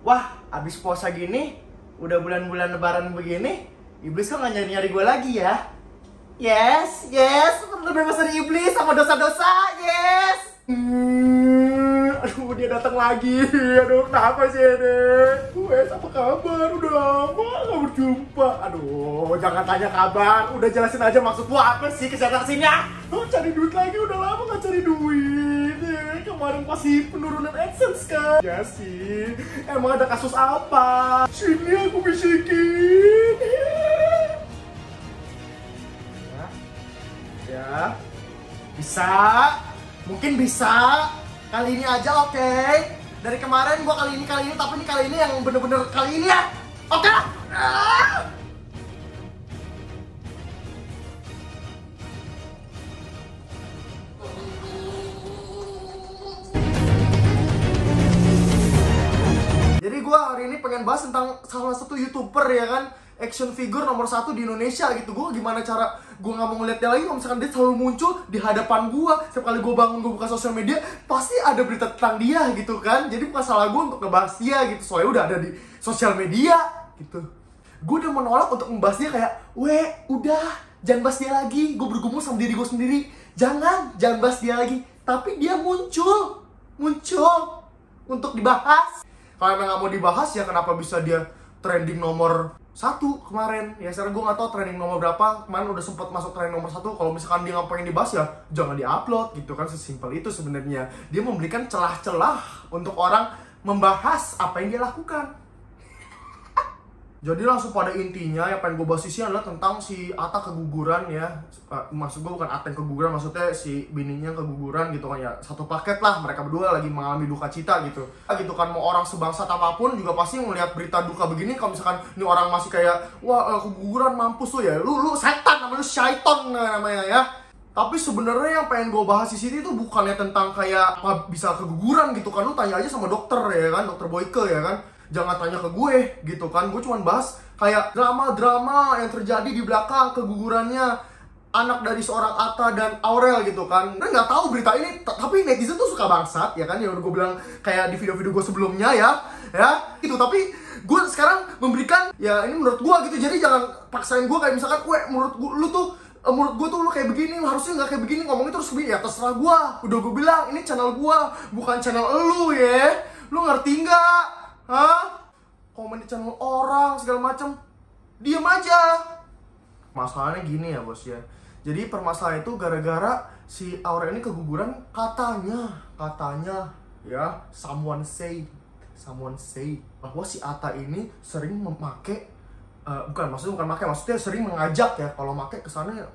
Wah, abis puasa gini, udah bulan-bulan lebaran begini, iblis kok nggak nyari-nyari gue lagi ya? Yes, terbebas dari iblis sama dosa-dosa, yes! Aduh, dia datang lagi. Aduh, kenapa sih ini? Wes, apa kabar? Udah lama gak berjumpa. Aduh, jangan tanya kabar. Udah jelasin aja maksud lu apa sih kesana-sininya? Lu cari duit lagi, udah lama gak cari duit. Kemarin pasti penurunan AdSense kan? Ya sih. Emang ada kasus apa? Sini aku bisikin. Ya. Bisa. Mungkin bisa. Kali ini aja, oke? Dari kemarin gua kali ini, tapi ini kali ini yang bener-bener kali ini ya. Oke? Jadi gua hari ini pengen bahas tentang salah satu YouTuber ya kan, action figure nomor 1 di Indonesia gitu. Gue gimana cara gue nggak mau ngeliat dia lagi kalau misalkan dia selalu muncul di hadapan gue. Setiap kali gue bangun, gue buka sosial media, pasti ada berita tentang dia gitu kan. Jadi bukan salah gue untuk ngebahas dia gitu, soalnya udah ada di sosial media gitu. Gue udah menolak untuk membahas dia kayak, udah, jangan bahas dia lagi. Gue bergumul sama diri gue sendiri, jangan bahas dia lagi. Tapi dia muncul untuk dibahas. Kalau emang nggak mau dibahas ya kenapa bisa dia trending nomor 1 kemarin? Ya sekarang gue nggak tahu trending nomor berapa. Kemarin udah sempat masuk trending nomor 1. Kalau misalkan dia nggak pengen dibahas ya jangan diupload gitu kan. Sesimpel itu sebenarnya. Dia memberikan celah-celah untuk orang membahas apa yang dia lakukan. Jadi langsung pada intinya yang pengen gue bahas di sini adalah tentang si Atta keguguran ya. Maksud gue bukan Atta yang keguguran, maksudnya si bininya keguguran gitu kan ya. Satu paket lah, mereka berdua lagi mengalami duka cita gitu. Gitu kan, mau orang sebangsa apapun juga pasti melihat berita duka begini. Kalau misalkan ini orang masih kayak, wah keguguran mampus tuh ya. Lu setan namanya, lu syaiton namanya ya. Tapi sebenarnya yang pengen gue bahas di sini tuh bukannya tentang kayak apa bisa keguguran gitu kan. Lu tanya aja sama dokter ya kan, dokter Boyke ya kan. Jangan tanya ke gue gitu kan. Gue cuma bahas kayak drama-drama yang terjadi di belakang kegugurannya anak dari seorang Atta dan Aurel gitu kan. Gue nggak tahu berita ini, tapi netizen tuh suka bangsat ya kan. Ya udah gue bilang kayak di video-video gue sebelumnya ya gitu. Tapi gue sekarang memberikan ya ini menurut gue gitu. Jadi jangan paksain gue kayak misalkan menurut gue lu kayak begini, harusnya nggak kayak begini, ngomongnya terus begini. Ya terserah gue. Udah gue bilang ini channel gue, bukan channel lu ya. Lu ngerti nggak? Komen di channel orang segala macam, diem aja. Masalahnya gini ya bos ya. Jadi permasalahan itu gara-gara si Aurel ini keguguran katanya ya, someone say bahwa si Atta ini sering memakai maksudnya sering mengajak ya, kalau pakai kesannya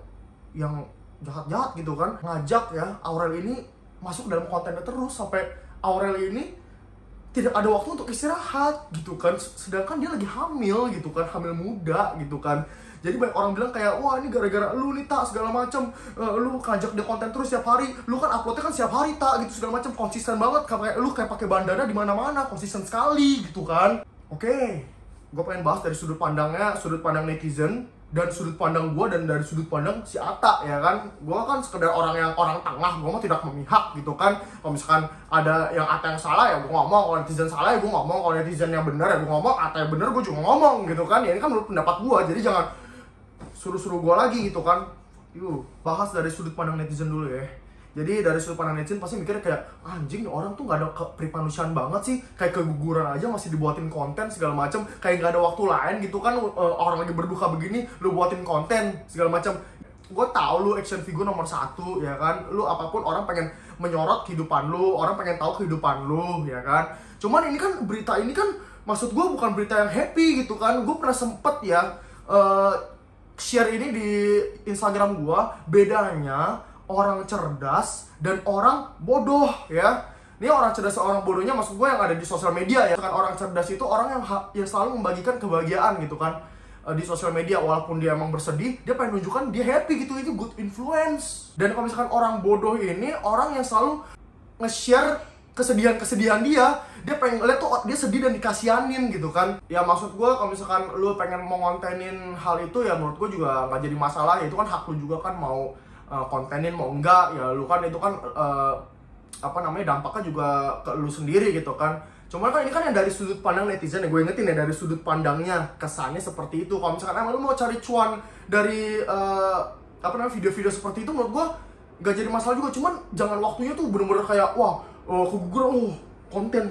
yang jahat-jahat gitu kan, ngajak ya Aurel ini masuk dalam kontennya terus sampai Aurel ini tidak ada waktu untuk istirahat gitu kan. Sedangkan dia lagi hamil gitu kan, hamil muda gitu kan. Jadi banyak orang bilang kayak, wah ini gara-gara lu nih Tak, segala macam. Lu ngajak dia konten terus setiap hari. Lu kan uploadnya kan setiap hari Tak gitu segala macam, konsisten banget. Kayak lu kayak pakai bandana di mana-mana, konsisten sekali gitu kan. Oke, gue pengen bahas dari sudut pandang netizen dan sudut pandang gue dan dari sudut pandang si Atta ya kan. Gue kan sekedar orang tengah, gue mah tidak memihak gitu kan. Kalau misalkan ada yang Atta yang salah ya gue ngomong, kalau netizen salah ya gue ngomong, kalau netizen yang benar ya gue ngomong, Atta yang benar gue juga ngomong gitu kan. Ya ini kan menurut pendapat gue, jadi jangan suruh-suruh gue lagi gitu kan. Bahas dari sudut pandang netizen dulu ya. Jadi dari sudut pandang netizen pasti mikirnya kayak, anjing orang tuh gak ada keprimanusiaan banget sih. Kayak keguguran aja masih dibuatin konten segala macam. Kayak gak ada waktu lain gitu kan. Orang lagi berduka begini, lu buatin konten segala macam. Gue tahu lu action figure nomor 1 ya kan. Lu apapun orang pengen menyorot kehidupan lu, orang pengen tahu kehidupan lu ya kan. Cuman ini kan berita ini kan maksud gue bukan berita yang happy gitu kan. Gue pernah sempet ya share ini di Instagram gue. Bedanya orang cerdas dan orang bodoh ya. Ini orang cerdas dan orang bodohnya maksud gue yang ada di sosial media ya kan. Orang cerdas itu orang yang selalu membagikan kebahagiaan gitu kan di sosial media. Walaupun dia emang bersedih, dia pengen nunjukkan dia happy gitu, itu good influence. Dan kalau misalkan orang bodoh ini orang yang selalu nge-share kesedihan dia pengen lihat tuh dia sedih dan dikasihanin gitu kan. Ya maksud gue kalau misalkan lu pengen mau ngontenin hal itu ya menurut gue juga nggak jadi masalah ya. Itu kan hak lu juga kan mau kontenin mau enggak ya. Lu kan itu kan dampaknya juga ke lu sendiri gitu kan. Cuman kan ini kan yang dari sudut pandang netizen ya, gue ingetin ya, dari sudut pandangnya kesannya seperti itu. Kalau misalkan emang lu mau cari cuan dari video-video seperti itu, menurut gue gak jadi masalah juga. Cuman jangan waktunya tuh bener-bener kayak wah keguguran,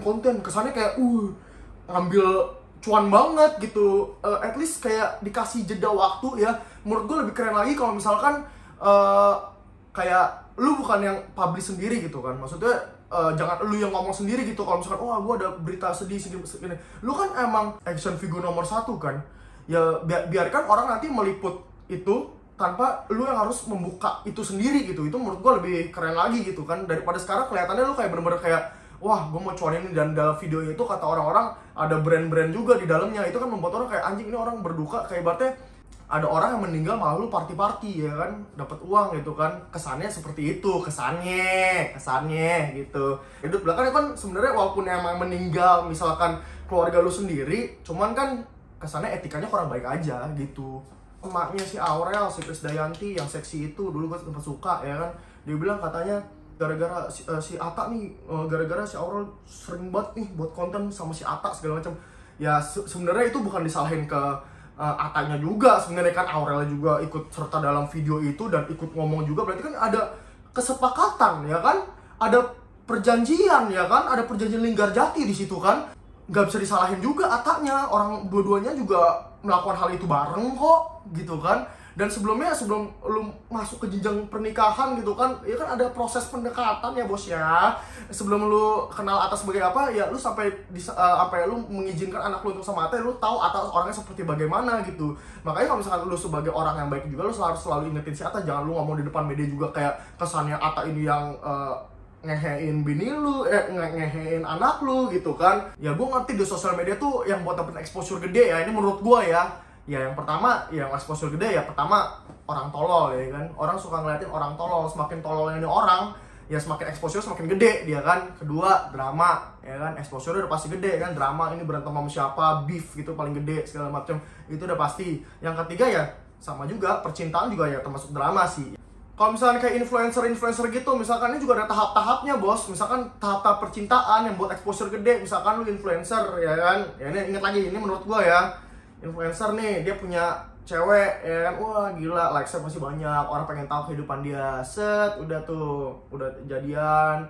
konten kesannya kayak ngambil cuan banget gitu. At least kayak dikasih jeda waktu ya. Menurut gue lebih keren lagi kalau misalkan kayak lu bukan yang publish sendiri gitu kan, maksudnya jangan lu yang ngomong sendiri gitu. Kalau misalkan gue ada berita sedih segini, lu kan emang action figure nomor 1 kan ya, biarkan orang nanti meliput itu tanpa lu yang harus membuka itu sendiri gitu. Itu menurut gue lebih keren lagi gitu kan, daripada sekarang kelihatannya lu kayak bener-bener kayak wah gue mau cuan ini, dan dalam video itu kata orang-orang ada brand-brand juga di dalamnya. Itu kan membuat orang kayak anjing, ini orang berduka, kayak ibaratnya ada orang yang meninggal malah lu party-party ya kan, dapat uang gitu kan. Kesannya seperti itu, kesannya gitu. Hidup belakang kan sebenarnya walaupun emang meninggal misalkan keluarga lu sendiri, cuman kan kesannya etikanya kurang baik aja gitu. Emaknya si Aurel, si Krisdayanti yang seksi itu dulu gue sempat suka ya kan, dia bilang katanya gara-gara si Ata nih, gara-gara si Aurel sering banget nih buat konten sama si Ata segala macam. Ya sebenarnya itu bukan disalahin ke Atanya juga sebenarnya kan, Aurel juga ikut serta dalam video itu dan ikut ngomong juga, berarti kan ada kesepakatan ya kan, ada perjanjian ya kan, ada perjanjian Linggarjati di situ kan. Nggak bisa disalahin juga Atanya, orang dua-duanya juga melakukan hal itu bareng kok gitu kan. Dan sebelum lu masuk ke jenjang pernikahan gitu kan, ya kan ada proses pendekatan ya bos ya. Sebelum lu kenal Atta sebagai apa, ya lu sampai lu mengizinkan anak lu untuk sama Atta, lu tahu Atta orangnya seperti bagaimana gitu. Makanya kalau misalkan lu sebagai orang yang baik juga, lu selalu ingetin si Atta, jangan lu ngomong di depan media juga kayak kesannya Atta ini yang ngehein bini lu, ngehein anak lu gitu kan. Ya gue ngerti di sosial media tuh yang buat dapet exposure gede ya, ini menurut gue ya. Ya yang pertama, yang exposure gede ya pertama orang tolol ya kan. Orang suka ngeliatin orang tolol, semakin tololnya ini orang, ya semakin exposure semakin gede dia kan. Kedua, drama ya kan, exposure udah pasti gede kan. Drama ini berantem sama siapa, beef gitu paling gede segala macam, itu udah pasti. Yang ketiga ya sama juga, percintaan juga ya termasuk drama sih. Kalau misalnya kayak influencer gitu, misalkan ini juga ada tahap-tahapnya bos. Misalkan tahap-tahap percintaan yang buat exposure gede, misalkan lu influencer ya kan. Ya ini ingat lagi, ini menurut gua ya, influencer nih, dia punya cewek ya kan, wah gila, likes-nya pasti banyak, orang pengen tahu kehidupan dia. Set, udah jadian,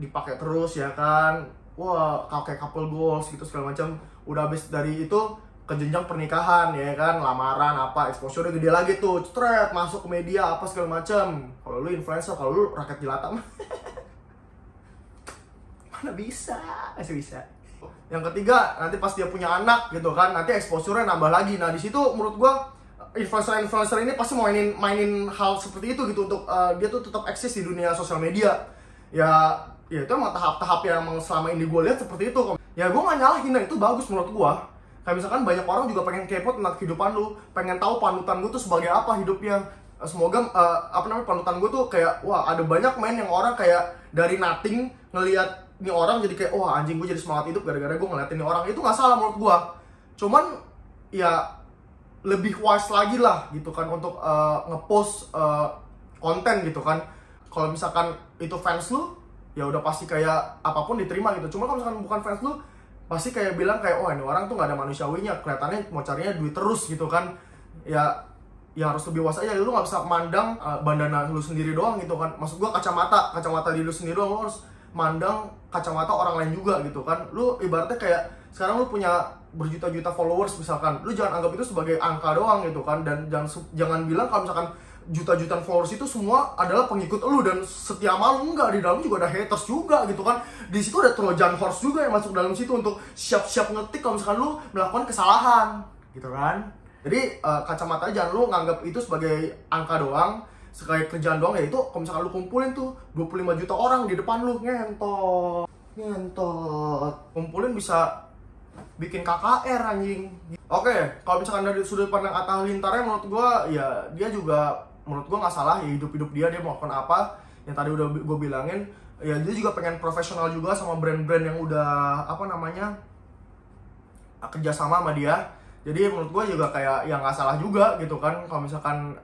dipakai terus ya kan, wah kayak couple goals gitu segala macam. Udah habis dari itu ke jenjang pernikahan ya kan, lamaran apa, exposure-nya gede lagi tuh, cetret, masuk ke media apa segala macam. Kalau lu influencer, kalau lu rakyat jelata mah mana bisa, masih bisa. Yang ketiga, nanti pas dia punya anak gitu kan, nanti exposure-nya nambah lagi. Nah di situ menurut gua influencer ini pasti mainin hal seperti itu gitu, untuk dia tuh tetap eksis di dunia sosial media. Ya itu emang tahap-tahap yang emang selama ini gua lihat seperti itu. Ya gua nggak nyalahin, itu bagus menurut gua. Kayak misalkan banyak orang juga pengen kepo tentang kehidupan lu, pengen tahu panutan gua tuh sebagai apa hidupnya. Semoga panutan gua tuh kayak wah, ada banyak yang orang kayak dari nothing ngelihat ini orang jadi kayak wah anjing, gue jadi semangat hidup gara-gara gue ngeliatin ini orang. Itu nggak salah menurut gue, cuman ya lebih wise lagi lah gitu kan untuk ngepost konten gitu kan. Kalau misalkan itu fans lu, ya udah pasti kayak apapun diterima gitu. Cuma kalau misalkan bukan fans lu, pasti kayak bilang kayak wah ini orang tuh nggak ada manusiawinya, kelihatannya mau carinya duit terus gitu kan. Ya harus lebih wise aja. Lu nggak bisa mandang bandana lu sendiri doang gitu kan. Maksud gue kacamata di lu sendiri doang, lu harus mandang kacamata orang lain juga gitu kan. Lu ibaratnya kayak sekarang lu punya berjuta-juta followers misalkan, lu jangan anggap itu sebagai angka doang gitu kan. Dan jangan bilang kalau misalkan juta-jutaan followers itu semua adalah pengikut lu dan setia sama lu. Enggak, di dalam juga ada haters juga gitu kan. Di situ ada Trojan horse juga yang masuk dalam situ untuk siap-siap ngetik kalau misalkan lu melakukan kesalahan gitu kan. Jadi kacamata jangan lu nganggap itu sebagai angka doang, sekali kerjaan doang. Ya itu kalau misalkan lu kumpulin tuh 25 juta orang di depan lu, ngentot kumpulin bisa bikin KKR anjing. Oke, kalau misalkan dari sudut pandang Atta Halilintar, menurut gua ya dia juga menurut gua nggak salah ya, hidup dia melakukan apa yang tadi udah gue bilangin. Ya dia juga pengen profesional juga sama brand-brand yang udah kerjasama sama dia. Jadi menurut gue juga kayak yang nggak salah juga gitu kan kalau misalkan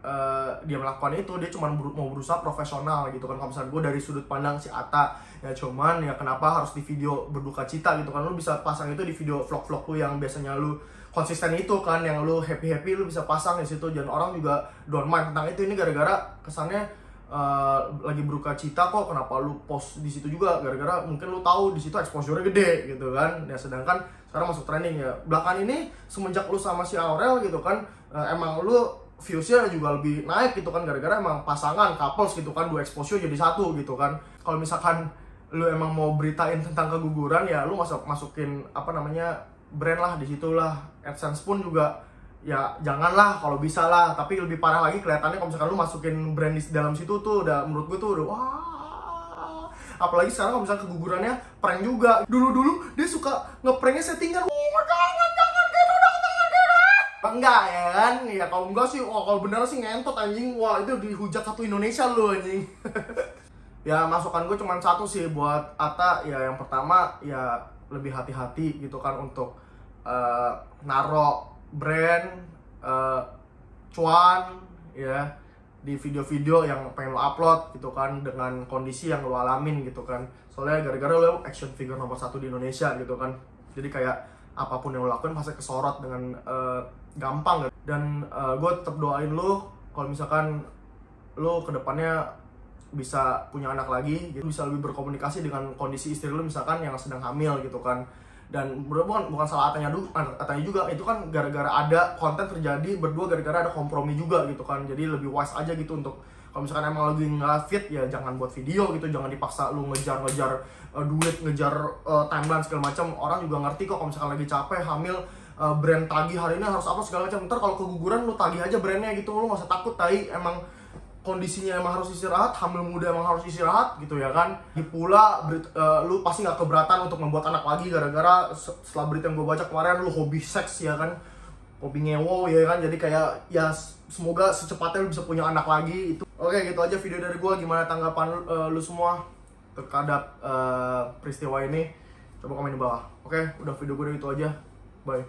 dia melakukan itu, dia cuma mau berusaha profesional gitu kan. Kalau misalkan gue dari sudut pandang si Atta ya, cuman ya kenapa harus di video berduka cita gitu kan. Lu bisa pasang itu di video vlog-vlog lu yang biasanya lu konsisten itu kan, yang lu happy-happy, lu bisa pasang di situ, dan orang juga don't mind tentang itu. Ini gara-gara kesannya lagi berduka cita kok, kenapa lu post di situ juga, gara-gara mungkin lu tahu di situ exposure-nya gede gitu kan. Ya sedangkan sekarang masuk trending ya. Belakangan ini semenjak lu sama si Aurel gitu kan, emang lu viewsnya juga lebih naik gitu kan, gara-gara emang pasangan couples gitu kan, dua exposure jadi satu gitu kan. Kalau misalkan lu emang mau beritain tentang keguguran ya lu masukin apa namanya brand lah di situ lah. AdSense pun juga ya janganlah kalau bisa lah. Tapi lebih parah lagi kelihatannya kalau misalkan lu masukin brand di dalam situ tuh udah, menurut gue tuh udah wah. Apalagi sekarang kalau misalkan kegugurannya prank juga. Dulu dia suka ngepranknya settingan, jangan gitu dong, jangan gitu. Enggak ya kan? Ya kalau enggak sih, wah kalau bener sih ngentot anjing. Wah itu dihujat satu Indonesia lu anjing. Ya masukan gue cuma satu sih buat Atta, ya yang pertama ya lebih hati-hati gitu kan untuk naro brand cuan ya di video-video yang pengen lo upload gitu kan, dengan kondisi yang lo alamin gitu kan. Soalnya gara-gara lo action figure nomor 1 di Indonesia gitu kan, jadi kayak apapun yang lo lakuin pasti kesorot dengan gampang. Dan gue tetap doain lo kalau misalkan lo kedepannya bisa punya anak lagi gitu, bisa lebih berkomunikasi dengan kondisi istri lu misalkan yang sedang hamil gitu kan. Dan bukan salah Atanya juga, itu kan gara-gara ada konten terjadi berdua, gara-gara ada kompromi juga gitu kan. Jadi lebih wise aja gitu untuk kalau misalkan emang lagi nggak fit ya jangan buat video gitu, jangan dipaksa lu ngejar duit, ngejar timeline segala macam. Orang juga ngerti kok kalau misalkan lagi capek hamil, brand tagih hari ini harus apa segala macam. Ntar kalau keguguran lu tagih aja brandnya gitu, lu nggak usah takut. Emang kondisinya emang harus istirahat, hamil muda emang harus istirahat gitu ya kan. Pula lu pasti nggak keberatan untuk membuat anak lagi gara-gara setelah berita yang gue baca kemarin lu hobi seks ya kan, hobi ngewo ya kan. Jadi kayak ya semoga secepatnya lu bisa punya anak lagi itu. Oke gitu aja video dari gue. Gimana tanggapan lu semua terhadap peristiwa ini? Coba komen di bawah. Oke, udah video gue itu aja. Bye.